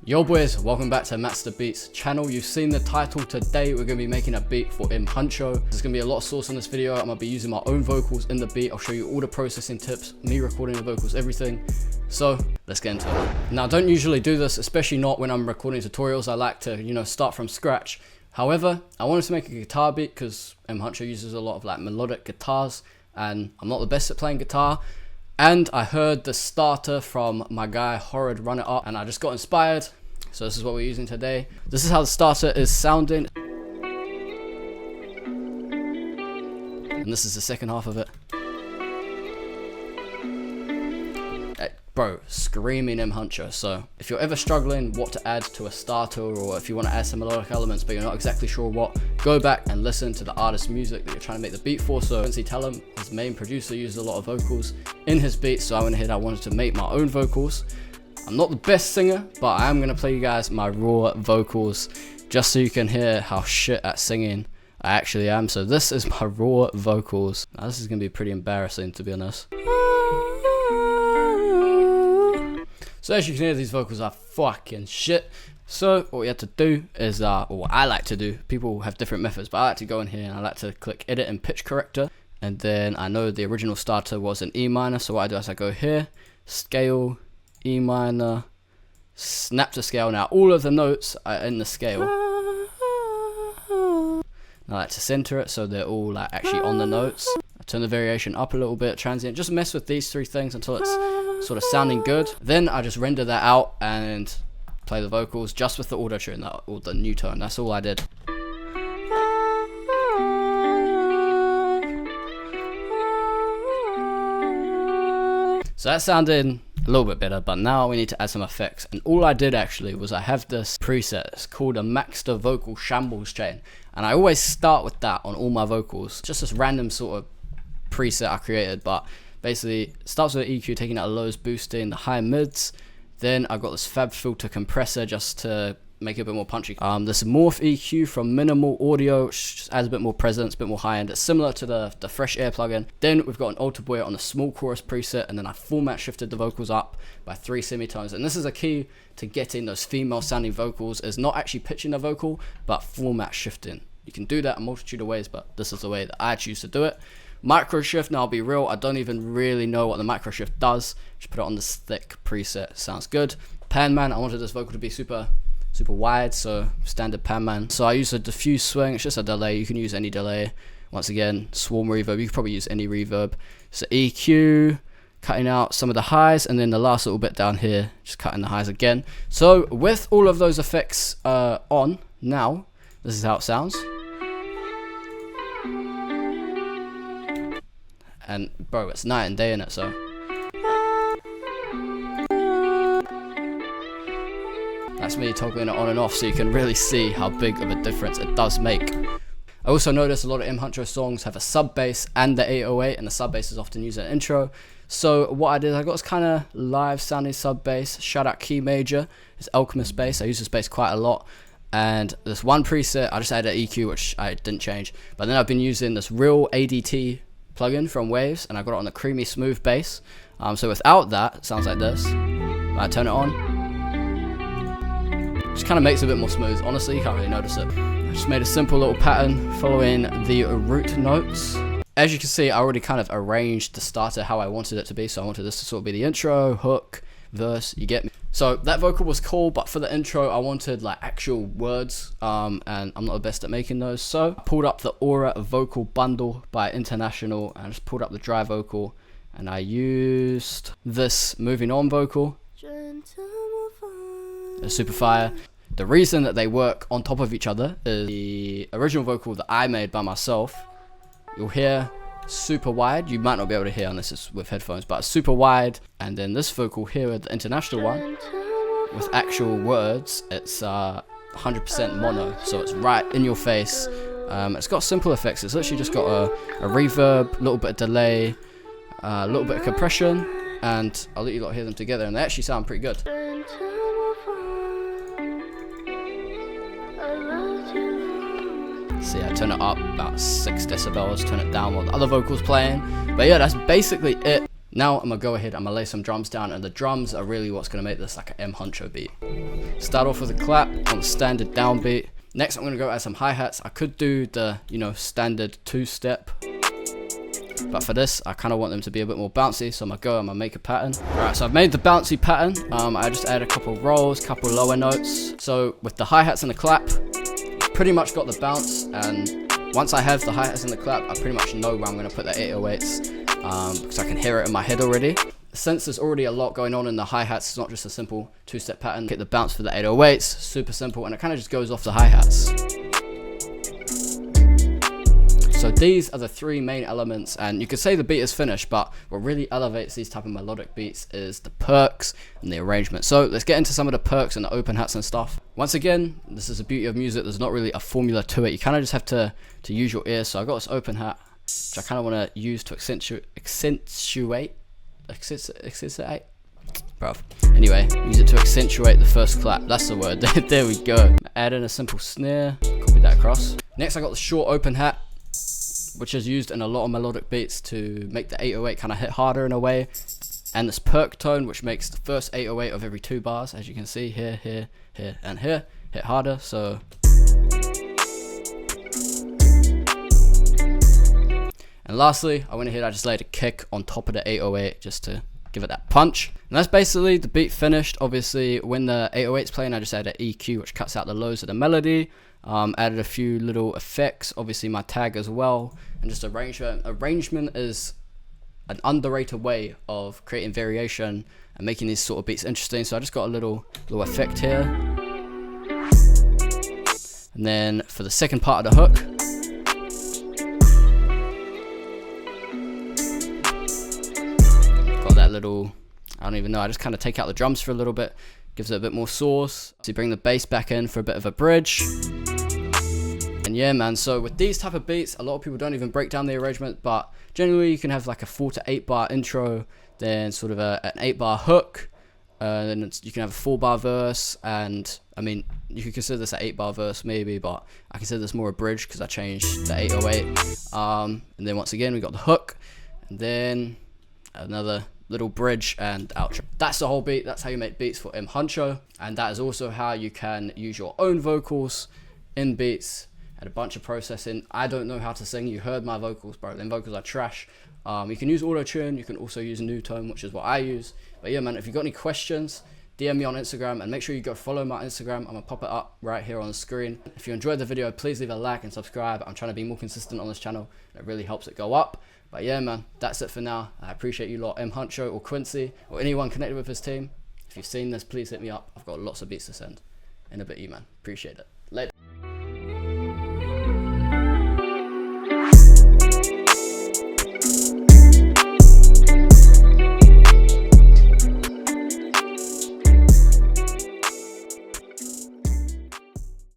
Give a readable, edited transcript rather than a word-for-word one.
Yo boys, welcome back to Maxsta Beats channel. You've seen the title. Today we're going to be making a beat for M Huncho. There's going to be a lot of source on this video. I'm going to be using my own vocals in the beat. I'll show you all the processing tips, me recording the vocals, everything. So let's get into it. Now I don't usually do this, especially not when I'm recording tutorials. I like to, start from scratch. However, I wanted to make a guitar beat because M Huncho uses a lot of like melodic guitars and I'm not the best at playing guitar. And I heard the starter from my guy Horrid run it up and I just got inspired. So this is what we're using today. This is how the starter is sounding. And this is the second half of it. Bro, screaming M Huncho. So if you're ever struggling what to add to a starter, or if you want to add some melodic elements but you're not exactly sure what, go back and listen to the artist's music that you're trying to make the beat for. So Quincy, tell him his main producer uses a lot of vocals in his beats, so I went ahead, I wanted to make my own vocals. I'm not the best singer, but I am going to play you guys my raw vocals just so you can hear how shit at singing I actually am. So this is my raw vocals. Now this is going to be pretty embarrassing, to be honest. So as you can hear, these vocals are fucking shit. So what we have to do is, or what I like to do, people have different methods, but I like to go in here and I like to click edit and pitch corrector. And then I know the original starter was an E minor, so what I do is I go here, scale, E minor, snap to scale. Now all of the notes are in the scale. I like to center it so they're all like actually on the notes. I turn the variation up a little bit, transient, just mess with these three things until it's sort of sounding good. Then I just render that out and play the vocals just with the auto tune or the new tone. That's all I did. So that sounded a little bit better, but now we need to add some effects. And all I did actually was I have this preset. It's called a Maxsta vocal shambles chain. And I always start with that on all my vocals. Just this random sort of preset I created, but basically it starts with EQ, taking out the lows, boosting the high mids. Then I got this fab filter compressor just to make it a bit more punchy. This morph EQ from minimal audio, which just adds a bit more presence, a bit more high end. It's similar to the fresh air plugin. Then we've got an alter boy on the small chorus preset, and then I format shifted the vocals up by 3 semitones. And this is a key to getting those female sounding vocals, is not actually pitching the vocal, but format shifting. You can do that a multitude of ways, but this is the way that I choose to do it. Micro shift, now I'll be real, I don't even really know what the micro shift does. Just put it on this thick preset, sounds good. Pan man, I wanted this vocal to be super wide, so standard pan man. So I use a diffuse swing, it's just a delay, you can use any delay. Once again, swarm reverb, you can probably use any reverb. So EQ, cutting out some of the highs, and then the last little bit down here, just cutting the highs again. So with all of those effects on, now, this is how it sounds. And bro, it's night and day in it, so. That's me toggling it on and off so you can really see how big of a difference it does make. I also noticed a lot of M Huncho songs have a sub bass and the 808, and the sub bass is often used in the intro. So what I did, I got this kind of live sounding sub bass, shout out key major, it's Alchemist bass, I use this bass quite a lot. And this one preset, I just added an EQ, which I didn't change. But then I've been using this real ADT plugin from Waves, and I got it on the creamy smooth bass. So without that, it sounds like this. When I turn it on, just kind of makes it a bit more smooth. Honestly, you can't really notice it. I just made a simple little pattern following the root notes. As you can see, I already kind of arranged the starter how I wanted it to be. So I wanted this to sort of be the intro, hook, verse, you get me. So that vocal was cool, but for the intro I wanted like actual words, and I'm not the best at making those. So I pulled up the Aura vocal bundle by International and I just pulled up the dry vocal, and I used this moving on vocal. It's super fire. The reason that they work on top of each other is the original vocal that I made by myself, you'll hear super wide. You might not be able to hear unless it's with headphones, but it's super wide. And then this vocal here, the international one, with actual words, it's 100% mono, so it's right in your face. It's got simple effects. It's literally just got a reverb, a little bit of delay, a little bit of compression, and I'll let you lot hear them together, and they actually sound pretty good. See, I turn it up about 6 decibels, turn it down while the other vocal's playing. But yeah, that's basically it. Now I'm gonna go ahead, I'm gonna lay some drums down, and the drums are really what's gonna make this like an M Huncho beat. Start off with a clap on the standard downbeat. Next I'm gonna go add some hi-hats. I could do the, you know, standard 2-step, but for this I kind of want them to be a bit more bouncy, so I'm gonna make a pattern. Alright, so I've made the bouncy pattern. I just add a couple rolls, couple lower notes. So with the hi-hats and the clap, pretty much got the bounce, and once I have the hi-hats and the clap, I pretty much know where I'm gonna put the 808s. Because I can hear it in my head already. Since there's already a lot going on in the hi-hats, it's not just a simple 2-step pattern. Get the bounce for the 808s, super simple, and it kind of just goes off the hi-hats. So these are the 3 main elements, and you could say the beat is finished, but what really elevates these type of melodic beats is the perks and the arrangement. So let's get into some of the perks and the open hats and stuff. Once again, this is the beauty of music. There's not really a formula to it. You kind of just have to use your ears. So I got this open hat, which I kind of want to use to accentuate, bruv. Anyway, use it to accentuate the first clap. That's the word. There we go. Add in a simple snare, copy that across. Next I got the short open hat, which is used in a lot of melodic beats to make the 808 kind of hit harder in a way. And this perk tone, which makes the first 808 of every 2 bars, as you can see, here, here, here, and here, hit harder. So and lastly, I went ahead, I just laid a kick on top of the 808 just to give it that punch. And that's basically the beat finished. Obviously, when the 808's playing, I just added an EQ, which cuts out the lows of the melody. Added a few little effects, obviously my tag as well, and just arrangement. Arrangement is an underrated way of creating variation and making these sort of beats interesting. So I just got a little effect here. And then for the second part of the hook, that little, I don't even know, I just kind of take out the drums for a little bit, gives it a bit more sauce. So you bring the bass back in for a bit of a bridge. And yeah man, so with these type of beats, a lot of people don't even break down the arrangement, but generally you can have like a 4 to 8 bar intro, then sort of an 8 bar hook, then you can have a 4 bar verse, and I mean you could consider this an 8 bar verse maybe, but I consider this more a bridge because I changed the 808. And then once again we got the hook, and then another little bridge and outro. That's the whole beat. That's how you make beats for M Huncho, and that is also how you can use your own vocals in beats and a bunch of processing. I don't know how to sing. You heard my vocals, bro. Them vocals are trash. You can use auto-tune. You can also use new tone, which is what I use. But yeah man, if you got any questions, DM me on Instagram, and make sure you go follow my Instagram. I'm gonna pop it up right here on the screen. If you enjoyed the video, please leave a like and subscribe. I'm trying to be more consistent on this channel. It really helps it go up. But yeah man, that's it for now. I appreciate you lot, M Huncho or Quincy or anyone connected with his team. If you've seen this, please hit me up. I've got lots of beats to send. In a bit, man. Appreciate it. Later.